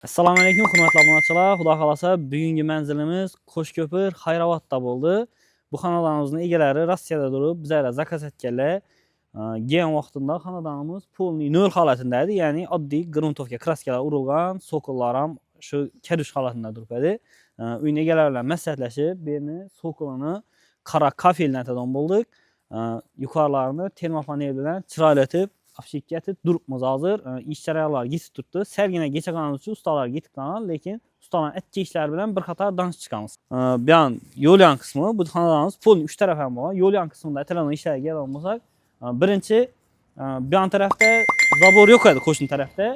Assalomu alaykum, hurmatli obunachilar. Xudo xolasa, bugungi manzilimiz Qo'shko'pir, Hayravatda bo'ldi. Bu xonadonimizning egalari Rossiyada turib, bizlarga zakaz etganlar. Kelgan vaqtida xonadonimiz polniy nol holatida edi, ya'ni oddiy gruntovka kraskalar urilgan, sokollar ham shu kadush holatida turibdi. Uyning egalari bilan maslahatlashib, beni sokolini qora kafellatadigan bo'ldik. Yuqorilarini termopanel bilan chiroylatib Afshikatib duribmiz hozir. Ish jarayonlari yetib turibdi. Sergina kechaqanimiz uchun ustalar yetib qolgan, lekin ustalar aytgan ishlar bilan bir qator danış chiqamiz. Bu yon yo'lyon qismi, bu xonadonimiz polni 3 taraf ham bor. Yo'lyon qismida aytiladigan ishlarga keladigan bo'lsak, birinchi bu yon tarafda zabor yo'q edi, qo'shni tarafda.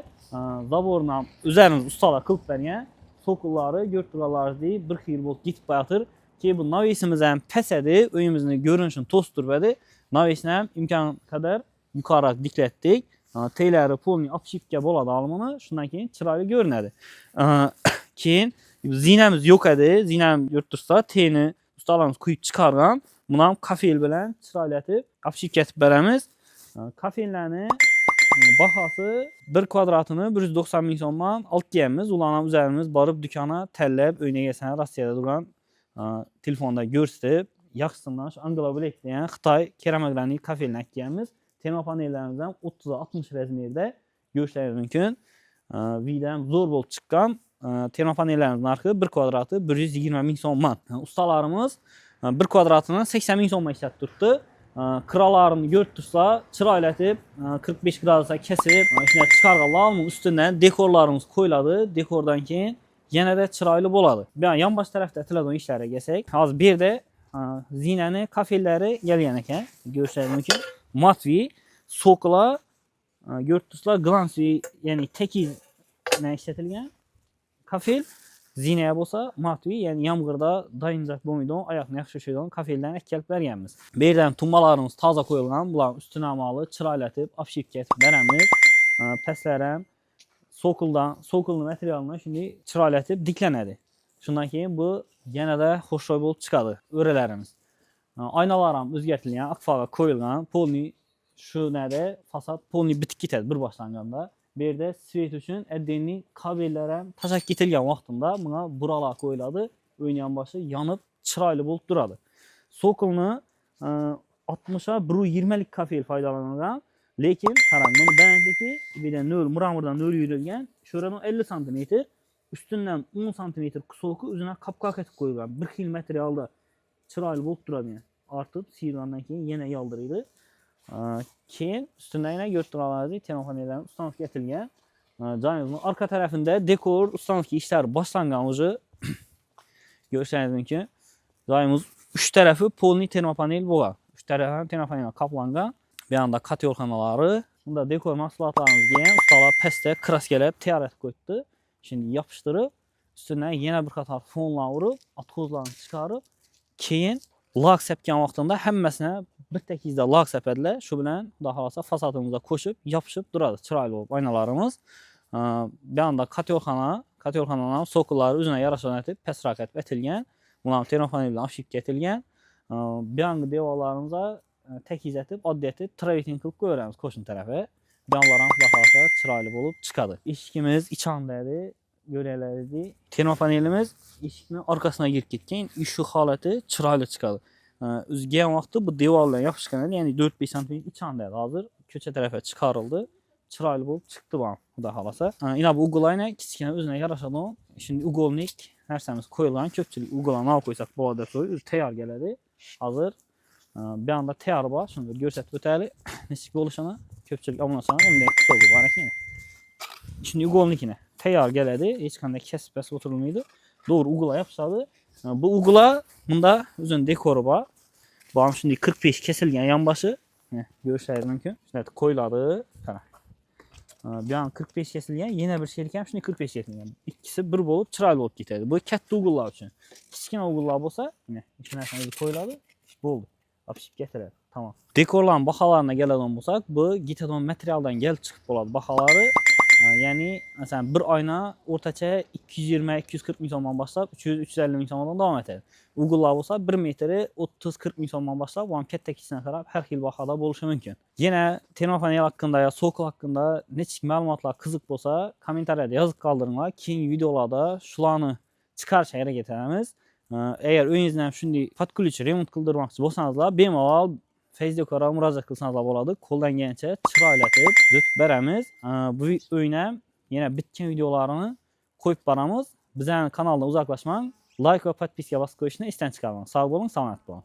Zaborni ham o'zlarimiz ustalar qilib bergan. Sokullari, yo'rtqalaridek bir xil bo'lib ketib qo'yatir. Ki bu navisimiz ham past edi, uyimizning ko'rinishini to'sib turibdi. Navisni ham imkon qadar yuqoriroq diklatdik. Teylari polniy obshivka bo'ladi olmani, shundan keyin chiroyli ko'rinadi. Keyin zinamiz yo'q edi. Zinam yurib tursa, teni ustalarimiz quyib chiqargan. Buni ham kafel bilan chiroylatib obshivkatib beramiz. Kafellarni bahosi 1 kvadratini 190 ming so'mdan oltyapmiz. Ularni o'zimiz borib do'kona tanlab, uyga kelsa Rossiyada turgan telefonda ko'rsatib, yaxshisidan shu Anglo Black degan Xitoy keramiklarning kafelini olganmiz. Termopanellarimiz ham 30-60 razmerda ko'rishingiz mumkin. Vida ham zo'r bo'lib chiqqan. Termopanellarimiz narxi 1 kvadrati 120 ming so'mdan. Ustalarimiz 1 kvadratini 80 ming so'mga ishlatib turibdi. Qiralarini ko'rib tursa, chiroylatib 45 gradusga kesib, shunday chiqarganlar, uni ustidan dekorlarimiz qo'yiladi. Dekordan keyin yanada chiroyli bo'ladi. Bu yonbosh tarafda aytiladigan ishlarga kelsak, hozir bu yerda zinani kafellari kelgan ekan, ko'rishingiz mumkin. Matvi, sokla, görtüsler glansi, yani tekizden işletilgen kafel, zinaya bolsa matvi, yani yağmurda dayınacak bo'lmaydigan, ayaqni yaxshi ushlaydigan kafellarni kelib berganmiz. Bu yerdan tumbalarimiz toza qo'yilgan, bularni ustini amalı chiroylatib, obshivka etib beramiz. Pastlar ham sokolni materialini shunday chiroylatib diklanadi. Shundan keyin bu yanada xo'shro'y bo'lib chiqadi o'ralarimiz. Aynalar ham o'zgartirilgan, aqfaga qo'yilgan, polniy shu nada fasad polniy bitib ketadi bir boshlanganda. Bu yerda svet uchun addenli kabellar ham tashab ketilgan vaqtida buna buralar qo'yiladi. Uyning yonboshi yonib chiroyli bo'lib turadi. Sokolni 60 ga 120 lik kafel foydalanilgan, lekin qarang, buni balandligi bitta 0 mramordan 0 yurilgan, sho'radan 50 sm, ustundan 10 sm so'ki o'zini qapqoq etib qo'yilgan. Bir xil materialda chiroyli bo'lib turadi. Ortib, siyirgandan keyin yana yoldiradi. Keyin ustidan yana yo'rtqalarni termopanellarni ustanovka etilgan. Joyimizning orqa tarafida dekor ustanovka ishlari boshlangan o'zi. Ko'rishingiz mumkin. Joyimiz 3 tarafi polniy termopanel bo'lgan. 3 tarafi termopanel qoplangan. Bu yoqda katyorxonalari, bunda dekor mahsulotlarimizga ham ustalar pastda kraskalar tayyor etib qo'yibdi. Şimdi yopishtirib, ustidan yana bir qator fonlar urib, atqozlarni chiqarib, keyin lak sepgan vaqtida hammasini bir tekizda lak sepadilar. Shu bilan xudo xolasa fasadimizga qo'shib, yopishib turadi. Chiroyli bo'lib oynalarimiz. Bu yoqda katyorxonalar sokollari o'zine yarasha o'rnatib, pastroq etib etilgan. Bular termopanel bilan obshivka etilgan. Bu yoqda devorlarimizga tekiz etib, oddiy etib, travertin qilib qo'yamiz qo'shni tarafi. Bu yoqlar ham xudo xolasa chiroyli bo'lib chiqadi. Eshikimiz ichondagi görevlerdi. Termopanelimiz eshikni orqasiga girib ketgan, shu holati chiroyli chiqadi. O'zgan vaqtda bu devorlar yopishgan edi, ya'ni 4-5 sm ichonda. Hozir ko'cha tarafga chiqarildi. Chiroyli bo'lib chiqdi bu, xudo xolasa. Ina bu ugollarni kichkina o'zine yarashadigan, shunday ugolnik narsamiz qo'yilgan. Ko'pchilik ugollarni olib qo'ysak bo'ladi deb o'zi tayyor keladi. Hozir bu yoqda tayyor bor, shuni ko'rsatib o'taylik. Nechik bo'lishini ko'pchilik obunachilar endi hisobga bor ekan. Shunday ugolnikini tayyor keladi, hech qanday kesib o'tirilmaydi. To'g'ri ugla yapishadi. Bu ugla bunda o'zining dekori bor. Bu ham shunday 45 kesilgan yonboshi. Ko'rishingiz mumkin. Shunday qo'yiladi. Qarang. Bu ham 45 kesilgan, yana bir sherk ham shunday 45 kesilgan. Ikkisi bir bo'lib chiroyli bo'lib ketadi. Bu katta ugullar uchun. Kichkina ugullar bo'lsa, mana shu narsani qo'yiladi. Bo'ldi. Obshib ketiladi. Tamam. Dekorlarning baholarini keladigan bo'lsak, bu gitadon materialdan kelib chiqib bo'ladi baholari. Yəni məsələn bir oyuna ortaca 220-240 min so'mdan boshlab 300-350 min so'mdan davom etadi. Uyg'unlar bo'lsa 1 metri 30-40 min so'mdan boshlab bu ham katta-kichikdan qarab har xil bahoda bo'lishi mumkin. Yana Termofanel haqida yo Sokol haqida nechik ma'lumotlar qiziq bo'lsa, kommentariyada yozib qoldiringlar. Keyingi videolarda shularni chiqarishga harakat etamiz. Agar o'zingizdan shunday podключ remont qildirmoqchi bo'lsangizlar, bemalol Facebook'ga murojaat qilsangizlar bo'ladi. Qo'ldan kelgancha chiroylatib o'tib beramiz. Bu o'yinda yana bitgan videolarini qo'yib boramiz. Bizning kanaldan uzoqlashmang. Like va podpiska bosib qo'yishni esdan chiqarmang. Sog' bo'ling, salomat bo'ling.